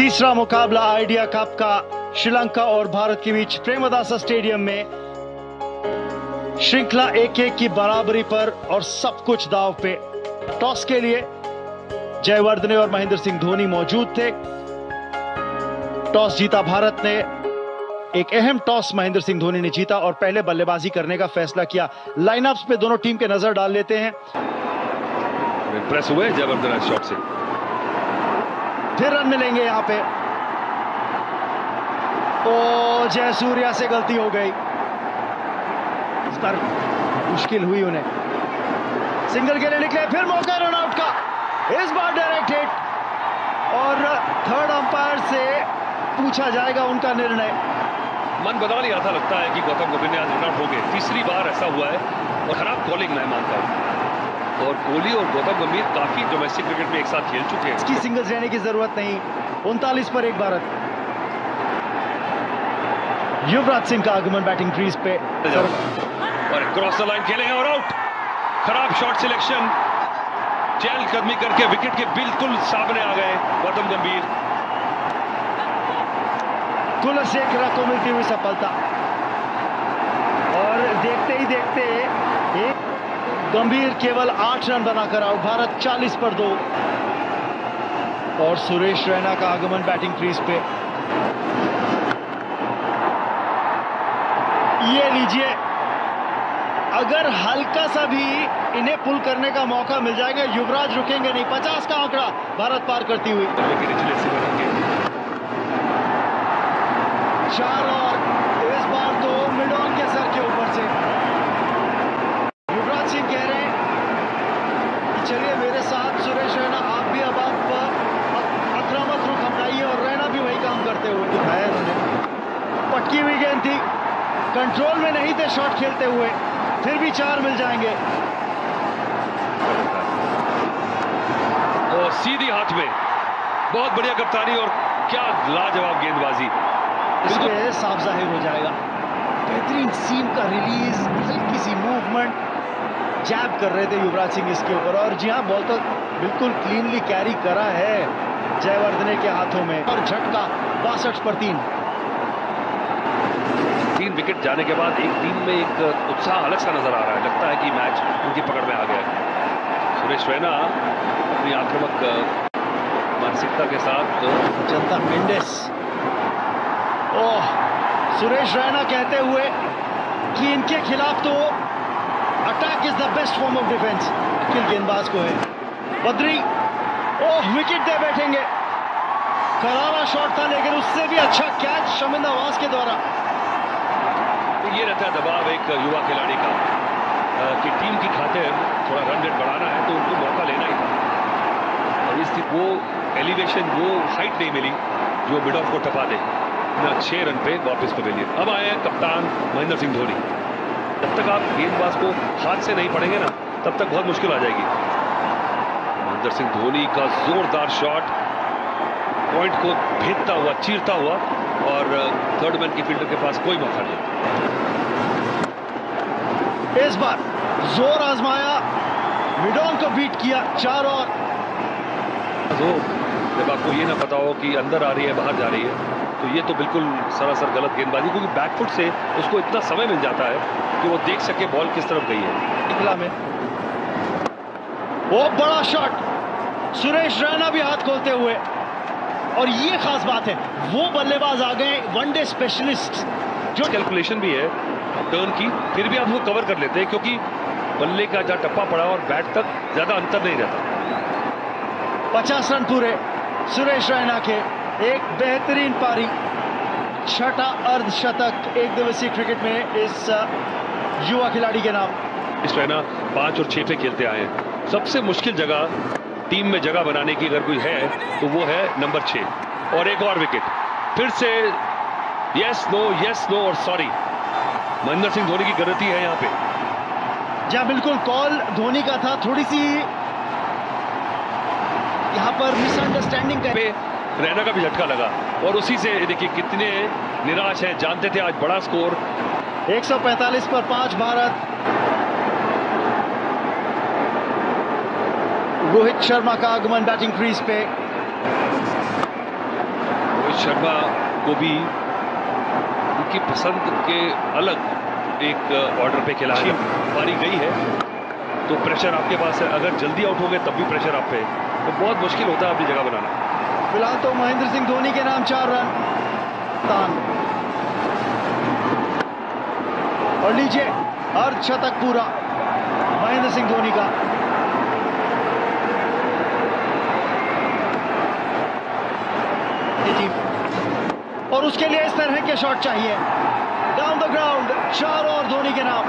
तीसरा मुकाबला idea cup का श्रीलंका और भारत के बीच प्रेमदासा स्टेडियम में श्रृंखला 1-1 की बराबरी पर और सब कुछ दांव पे। टॉस के लिए जयवर्धने और महेंद्र सिंह धोनी मौजूद थे। टॉस जीता भारत ने। एक अहम टॉस महेंद्र सिंह धोनी ने जीता और पहले बल्लेबाजी करने का फैसला किया। लाइनअप्स पे दोनों टीम के नजर डाल लेते हैं। इंप्रेस हुए जयवर्धने शॉट से। फिर रन मिलेंगे यहां पे। ओ जयसूर्या से गलती हो गई। इस बार मुश्किल हुई उन्हें। सिंगल के लिए निकले, फिर मौका रन आउट का। इस बार डायरेक्ट हिट और थर्ड अंपायर से पूछा जाएगा उनका निर्णय। मन बदल लिया था, लगता है कि गौतम गंभीर ने आज रन आउट हो गए। तीसरी बार ऐसा हुआ है और खराब कॉलिंग मैं मानता हूं। और कोहली और गौतम गंभीर काफी डोमेस्टिक क्रिकेट में एक साथ खेल चुके हैं। इसकी सिंगल्स रहने की जरूरत नहीं। 39 पर 1 भारत। युवराज सिंह का आगमन बैटिंग क्रीज पे और क्रॉस द लाइन खेलेंगे और आउट। खराब शॉट सिलेक्शन, चहलकदमी करके विकेट के बिल्कुल सामने आ गए गौतम गंभीर। कुलशेखर को मिलती हुई सफलता और देखते ही देखते एक गंभीर केवल 8 रन बनाकर आउट। भारत 40 पर 2 और सुरेश रैना का आगमन बैटिंग क्रीज पे। ये लीजिए, अगर हल्का सा भी इन्हें पुल करने का मौका मिल जाएगा, युवराज रुकेंगे नहीं। 50 का आंकड़ा भारत पार करती हुई। चार और इस बार तो मिड ऑन के सर के ऊपर से। युवराज सिंह कह रहे हैं कि चलिए मेरे साथ सुरेश रैना, आप भी अब आप आक्रामक रुख अपनाइए। और रैना भी वही काम करते हुए दिखाया उन्होंने। पटकी हुई गेंद थी, कंट्रोल में नहीं थे शॉट खेलते हुए, फिर भी 4 मिल जाएंगे। और सीधी हाथ में, बहुत बढ़िया कप्तानी और क्या लाजवाब गेंदबाजी। इसमें साफ जाहिर हो जाएगा। बेहतरीन सीम का रिलीज, हल्की सी मूवमेंट, जैब कर रहे थे युवराज सिंह इसके ऊपर। और जी हाँ, बॉल तो बिल्कुल क्लीनली कैरी करा है जयवर्धने के हाथों में। और झटका 62 पर 3। 3 विकेट जाने के बाद एक टीम में एक उत्साह अलग सा नजर आ रहा है। लगता है कि मैच उनकी पकड़ में आ गया है। सुरेश रैना अपनी आक्रामक मानसिकता के साथ। जनता मेंडिस। ओह, सुरेश रैना कहते हुए कि इनके खिलाफ तो attack is the best form of defence. Kill गेंदबाज को है बद्री। ओह, विकेट दे बैठेंगे। करारा शॉट था लेकिन उससे भी अच्छा कैच शमिंदा वास के द्वारा। ये रहता है दबाव एक युवा खिलाड़ी का कि टीम की खातिर थोड़ा रन रेट बढ़ाना है तो उनको मौका लेना ही था। और इस वो एलिवेशन, वो हाइट नहीं मिली जो मिड ऑफ को टपा दे। 6 रन पे वापस पवेलियन। अब आए हैं कप्तान महेंद्र सिंह धोनी। जब तक आप गेंदबाज को हाथ से नहीं पड़ेंगे ना, तब तक बहुत मुश्किल आ जाएगी। महेंद्र सिंह धोनी का जोरदार शॉट, पॉइंट को भेदता हुआ, चीरता हुआ, और थर्ड मैन की फील्डर के पास कोई मौका नहीं। इस बार जोर आजमाया, मिड ऑन को बीट किया। 4 और। जब आपको ये ना पता हो कि अंदर आ रही है बाहर जा रही है, तो ये तो बिल्कुल सरासर गलत गेंदबाजी, क्योंकि बैकफुट से उसको इतना समय मिल जाता है कि वो देख सके बॉल किस तरफ गई है। निकला में वो बड़ा शॉट, सुरेश रैना भी हाथ खोलते हुए। और ये खास बात है, वो बल्लेबाज आ गए वनडे स्पेशलिस्ट। जो कैलकुलेशन भी है टर्न की, फिर भी आप वो कवर कर लेते हैं क्योंकि बल्ले का जहां टप्पा पड़ा और बैट तक ज्यादा अंतर नहीं रहता। 50 रन पूरे सुरेश रैना के। एक बेहतरीन पारी, 6ठा अर्धशतक एक दिवसीय क्रिकेट में इस युवा खिलाड़ी के नाम। इस रैना 5 और 6 पे खेलते आए हैं। सबसे मुश्किल जगह टीम में जगह बनाने की अगर कोई है तो वो है नंबर 6। और एक और विकेट। फिर से यस नो और सॉरी। महेंद्र सिंह धोनी की गलती है यहाँ पे। जहां बिल्कुल कॉल धोनी का था, थोड़ी सी यहाँ पर मिसअंडरस्टैंडिंग पे रैना का भी झटका लगा। और उसी से देखिए कितने निराश हैं, जानते थे आज बड़ा स्कोर। 145 पर 5 भारत। रोहित शर्मा का आगमन बैटिंग क्रीज पे। शर्मा को भी उनकी पसंद के अलग एक ऑर्डर पे खिला है। पारी गई है तो प्रेशर आपके पास है, अगर जल्दी आउट हो गए तब भी प्रेशर आप पे है, तो बहुत मुश्किल होता है अपनी जगह बनाना। फिलहाल तो महेंद्र सिंह धोनी के नाम 4 रन तान, और लीजिए अर्धशतक पूरा महेंद्र सिंह धोनी का। और उसके लिए इस तरह के शॉट चाहिए डाउन द ग्राउंड, 4 और धोनी के नाम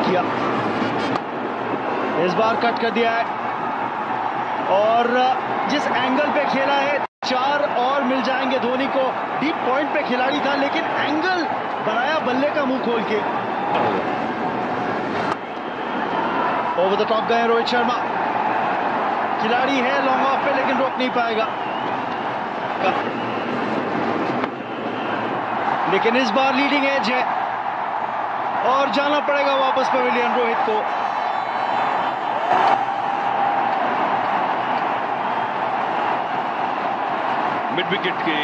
किया। इस बार कट कर दिया है और जिस एंगल पे खेला है 4 और मिल जाएंगे धोनी को। डीप पॉइंट पे खिलाड़ी था लेकिन एंगल बनाया बल्ले का मुंह खोल के। ओवर द टॉप गए रोहित शर्मा, खिलाड़ी है लॉन्ग ऑफ पे लेकिन रोक नहीं पाएगा। लेकिन इस बार लीडिंग एज है और जाना पड़ेगा वापस पवेलियन रोहित को। मिड विकेट के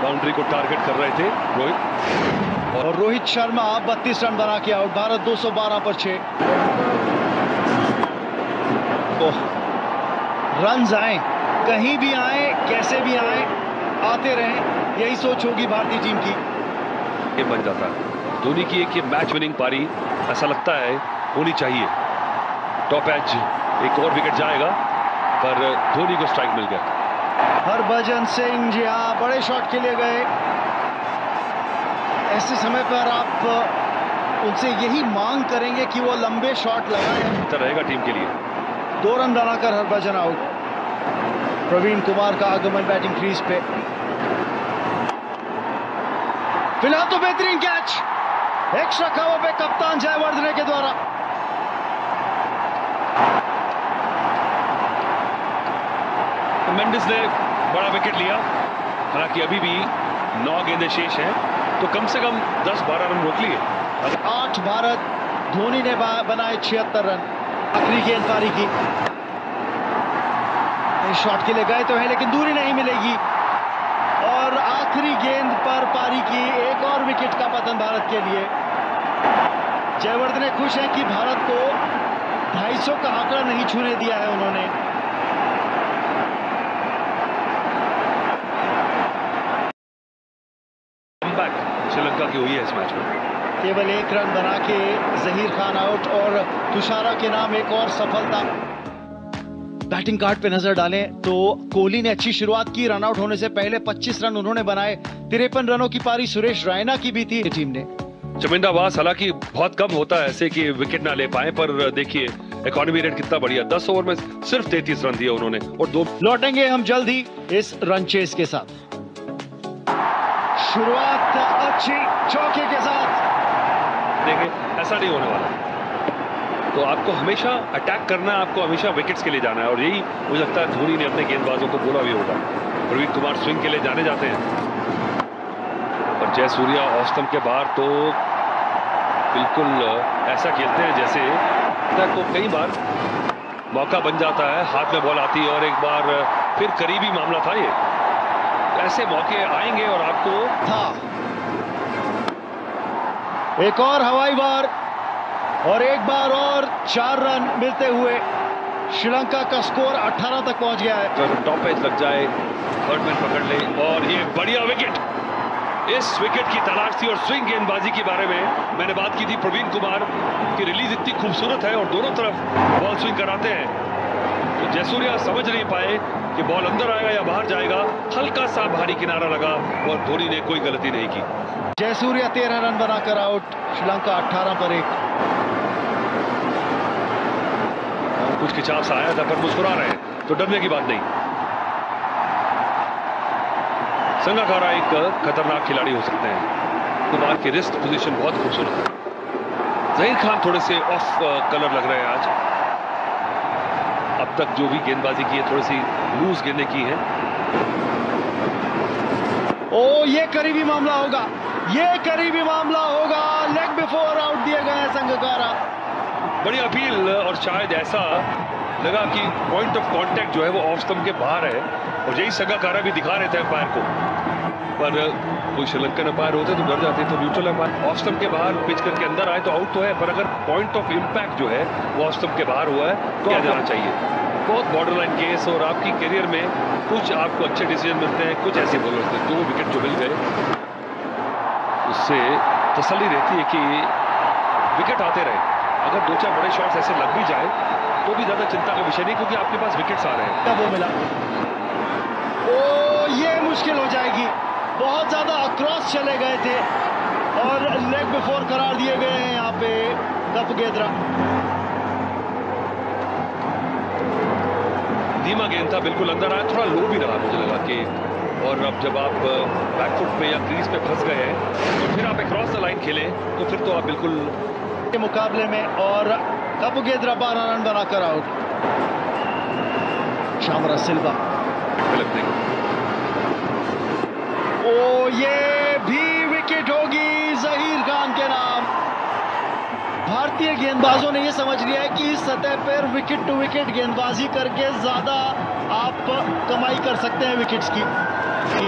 बाउंड्री को टारगेट कर रहे थे रोहित, और रोहित शर्मा 32 रन बना के आउट। भारत 212 पर 6। रन्स आए, कहीं भी आए, कैसे भी आए, आते रहें, यही सोच होगी भारतीय टीम की। ये बन जाता है धोनी की एक मैच विनिंग पारी, ऐसा लगता है होनी चाहिए। टॉप एज एक और विकेट जाएगा पर धोनी को स्ट्राइक मिल गया। हरभजन सिंह जी हाँ, बड़े शॉट के लिए गए। ऐसे समय पर आप उनसे यही मांग करेंगे कि वो लंबे शॉट लगाएं। तो रहेगा टीम के लिए। 2 रन बनाकर हरभजन आउट। प्रवीण कुमार का आगमन बैटिंग क्रीज पे। फिलहाल तो बेहतरीन कैच, एक्स्ट्रा कवर पे कप्तान जयवर्धने के द्वारा। मेंडिस ने बड़ा विकेट लिया, हालांकि अभी भी 9 गेंदें शेष हैं, तो कम से कम 10-12 रन रोक लिए। 8 भारत, धोनी ने बनाए 76 रन। आखिरी गेंद पारी की, शॉट के लिए गए तो है लेकिन दूरी नहीं मिलेगी, और आखिरी गेंद पर पारी की एक और विकेट का पतन भारत के लिए। जयवर्धने खुश हैं कि भारत को 250 का आंकड़ा नहीं छूने दिया है उन्होंने। श्रीलंका की हुई है इस मैच में। केवल 1 रन बना के जहीर खान आउट, और तुषारा के नाम एक और सफलता। बैटिंग कार्ड पे नजर डालें तो कोहली ने अच्छी शुरुआत की, रन आउट होने से पहले 25 रन उन्होंने बनाए। 53 रनों की पारी सुरेश रैना की भी थी टीम ने। चमिंदा वास हालांकि बहुत कम होता है ऐसे कि विकेट ना ले पाए, पर देखिए इकोनॉमी रेट कितना बढ़िया, 10 ओवर में सिर्फ 33 रन दिए उन्होंने, और 2। लौटेंगे हम जल्द ही इस रन चेस के साथ। शुरुआत अच्छी चौके के साथ, देखें ऐसा नहीं होने वाला। तो आपको हमेशा अटैक करना है, आपको हमेशा विकेट्स के लिए जाना है, और यही मुझे लगता है धोनी ने अपने गेंदबाजों को बोला भी होगा। प्रवीण कुमार स्विंग के लिए जाने जाते हैं, और जयसूर्या ऑफ स्टंप के बाहर तो बिल्कुल ऐसा खेलते हैं जैसे तो कई बार मौका बन जाता है, हाथ में बॉल आती है, और एक बार फिर करीबी मामला था ये। ऐसे मौके आएंगे और आपको था एक और हवाई बार, और एक बार और 4 रन मिलते हुए श्रीलंका का स्कोर 18 तक पहुंच गया है। तो टॉप एज लग जाए, थर्ड मैन पकड़ ले, और ये बढ़िया विकेट। इस विकेट की तलाश थी, और स्विंग गेंदबाजी के बारे में मैंने बात की थी। प्रवीण कुमार की रिलीज इतनी खूबसूरत है और दोनों तरफ बॉल स्विंग कराते हैं, तो जयसूर्या समझ नहीं पाए कि बॉल अंदर आएगा या बाहर जाएगा। हल्का सा भारी किनारा लगा और धोनी ने कोई गलती नहीं की। जयसूर्या 13 रन बनाकर आउट, श्रीलंका 18 पर 1। कुछ खिंचाव सा आया था पर मुस्कुरा रहे हैं, तो डरने की बात नहीं। संगाकारा एक खतरनाक खिलाड़ी हो सकते हैं। कुमार की रिस्ट पोजीशन बहुत खूबसूरत है। जहीर खान थोड़े से ऑफ कलर लग रहे हैं आज। अब तक जो भी गेंदबाजी की है थोड़ी सी लूज गेंदें की हैं। ओ ये करीबी मामला होगा, ये करीबी मामला होगा। लेग बिफोर आउट दिए गए हैं संगाकारा। बड़ी अपील, और शायद ऐसा लगा कि पॉइंट ऑफ कांटेक्ट जो है वो ऑफ स्टंप के बाहर है, और यही संगाकारा भी दिखा रहे थे अंपायर को, पर कोई श्रीलंकन अंपायर होते तो डर जाते। तो न्यूट्रल अंपायर ऑफ स्टंप के बाहर पिच करके अंदर आए तो आउट तो है, पर अगर पॉइंट ऑफ इंपैक्ट जो है वो ऑफ स्टंप के बाहर हुआ है तो क्या जाना चाहिए। बहुत बॉर्डरलाइन केस, और आपकी करियर में कुछ आपको अच्छे डिसीजन मिलते हैं, कुछ ऐसे बॉलर्स थे। 2 विकेट जो मिल गए उससे तसल्ली रहती है कि विकेट आते रहे। अगर 2-4 बड़े शॉट्स ऐसे लग भी जाए तो भी ज्यादा चिंता का विषय नहीं, क्योंकि आपके पास विकेट्स आ रहे हैं। वो मिला, ओ ये मुश्किल हो जाएगी। बहुत ज्यादा अक्रॉस चले गए थे और लेग बिफोर करार दिए गए हैं यहाँ पे कपगेद्रा। धीमा गेंद था, बिल्कुल अंदर आया, थोड़ा लो भी रहा मुझे लगा कि, और अब जब आप बैकफुट पे या क्रीज पे फंस गए हैं तो फिर आप क्रॉस द लाइन खेलें तो फिर तो आप बिल्कुल के मुकाबले में, और कपगेद्रा 12 रन बनाकर आउट। चामरा सिल्वा, ओ ये भी विकेट होगी जहीर खान के नाम। भारतीय गेंदबाजों ने यह समझ लिया है कि इस सतह पर विकेट टू विकेट गेंदबाजी करके ज्यादा आप कमाई कर सकते हैं विकेट्स की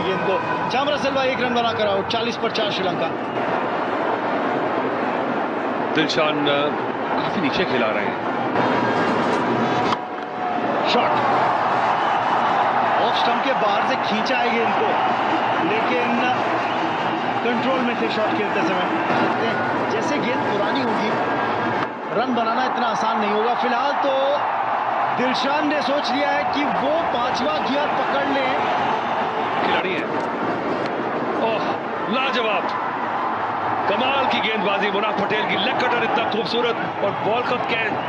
गेंद को। चामरा सिल्वा 1 रन बनाकर आउट। 40 पर 4 श्रीलंका। दिलशान काफी नीचे खिला रहे हैं। शॉट ऑफ स्टंप के बाहर से खींचा है गेंद को, लेकिन कंट्रोल में थे शॉट खेलते समय। जैसे गेंद पुरानी होगी रन बनाना इतना आसान नहीं होगा। फिलहाल तो दिलशान ने सोच लिया है कि वो 5वां गियर पकड़ ले। खिलाड़ी है, ओह लाजवाब, कमाल की गेंदबाजी। मुनाफ पटेल की लेग कटर इतना खूबसूरत, और बॉल का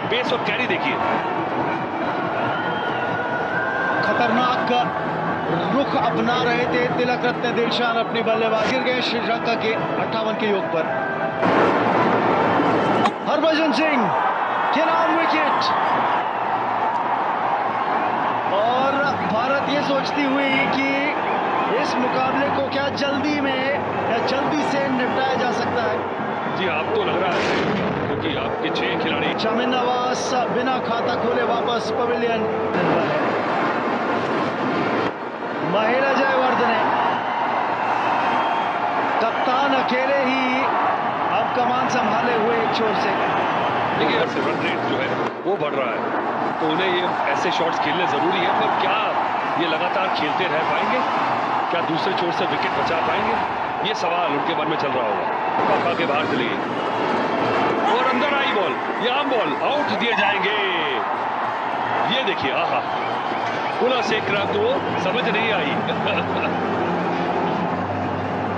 बेस और कैरी देखिए। खतरनाक रुख अपना रहे थे तिलक रत्न दिलशान अपनी बल्लेबाजी। गिर गए श्रीलंका के 58 के योग पर। हरभजन सिंह के नाम विकेट, और भारत ये सोचती हुई कि इस मुकाबले को क्या जल्दी में या जल्दी से निपटाया जा सकता है। जी आप तो लग रहा है, क्योंकि आपके 6 खिलाड़ी। शामिल नवाज बिना खाता खोले वापस पवेलियन। महिला जयवर्धने, कप्तान अकेले ही अब कमान संभाले हुए एक छोर से। देखिए रन रेट जो है वो बढ़ रहा है, तो उन्हें ये ऐसे शॉट्स खेलने जरूरी है, पर क्या ये लगातार खेलते रह पाएंगे? क्या दूसरे छोर से विकेट बचा पाएंगे? ये सवाल उनके मन में चल रहा होगा। पापा के बाहर चली गई और अंदर आई बॉल, ये आम बॉल, आउट दिए जाएंगे। ये देखिए, आहा, पुनः सेकरा को समझ नहीं आई।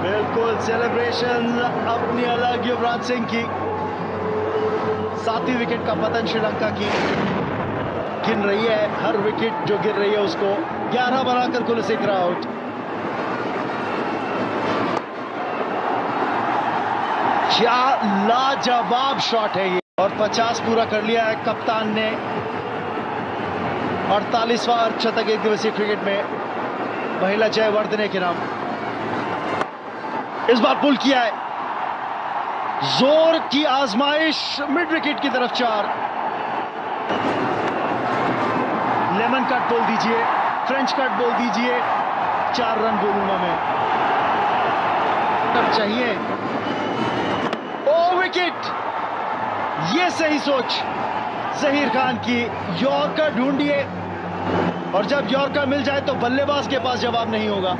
बिल्कुल सेलिब्रेशन अपनी अलग युवराज सिंह की। 7वीं विकेट का पतन श्रीलंका की गिन रही है। हर विकेट जो गिर रही है उसको 11 बनाकर कुलशेखर आउट। क्या लाजवाब शॉट है ये, और 50 पूरा कर लिया है कप्तान ने। 48वां अर्धशतक एक दिवसीय क्रिकेट में महिला जयवर्धने के नाम। इस बार पुल किया है, जोर की आजमाइश, मिड विकेट की तरफ 4। लेमन कट बोल दीजिए, फ्रेंच कट बोल दीजिए, 4 रन बोलूंगा मैं। तब चाहिए ओ विकेट, ये सही सोच जहीर खान की। यॉर्कर ढूंढिए, और जब यॉर्कर मिल जाए तो बल्लेबाज के पास जवाब नहीं होगा।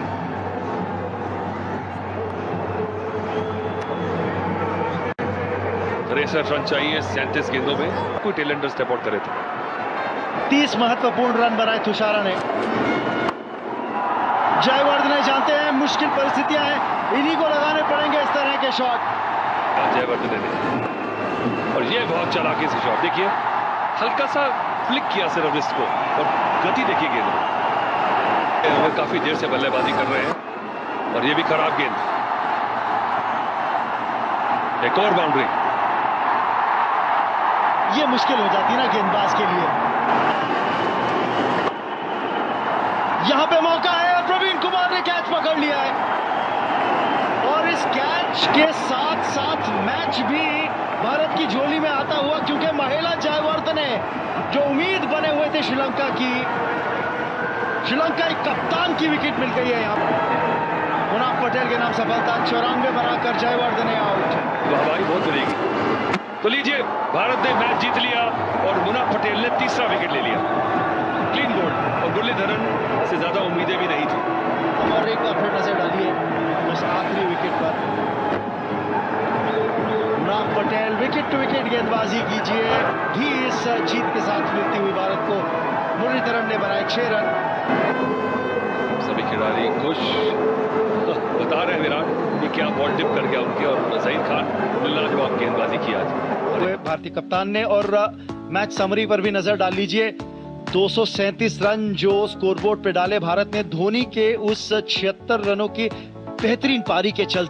रेसर रन चाहिए 37 गेंदों में, कोई टेलेंडर स्टेप आउट करे तो। 30 महत्वपूर्ण रन बनाए तुषारा ने। जयवर्धने जानते हैं मुश्किल परिस्थितियां हैं, इन्हीं को लगाने पड़ेंगे इस तरह के शॉट। जयवर्धने ने, और ये बहुत चालाकी से शॉट, देखिए हल्का सा फ्लिक किया सिर्फ रिस्ट को, और गति देखिए गेंद में। वो काफी देर से बल्लेबाजी कर रहे हैं, और ये भी खराब गेंद। एक और बाउंड्री, ये मुश्किल हो जाती है ना गेंदबाज के लिए। यहां पे मौका है, प्रवीण कुमार ने कैच पकड़ लिया है, और इस कैच के साथ साथ मैच भी भारत की झोली में आता हुआ, क्योंकि महिला जयवर्धने जो उम्मीद बने हुए थे श्रीलंका की, श्रीलंकाई कप्तान की विकेट मिल गई है यहाँ पर। मुनाफ पटेल के नाम सफलता, 94 बनाकर जयवर्धने आउट। हमारी बहुत मिलेगी। तो लीजिए, भारत ने मैच जीत लिया और मुनाफ पटेल ने तीसरा विकेट ले लिया, क्लीन बोल्ड। और मुरलीधरन से ज्यादा उम्मीदें भी नहीं थी। और एक बार फिर नजर डालिए उस आखिरी विकेट पर। Munaf Patel wicket to wicket गेंदबाजी कीजिए भी इस जीत के साथ मिलती हुई भारत को। मुरलीधरन ने बनाए 6 रन। सभी खिलाड़ी खुश, बता रहे विराट कि क्या बॉल टिप कर गया उनके, और जहीर खान लाजवाब गेंदबाजी की आज भारतीय कप्तान ने। और मैच समरी पर भी नजर डाल लीजिए। 237 रन जो स्कोरबोर्ड पे डाले भारत ने धोनी के उस 76 रनों की बेहतरीन पारी के चलते।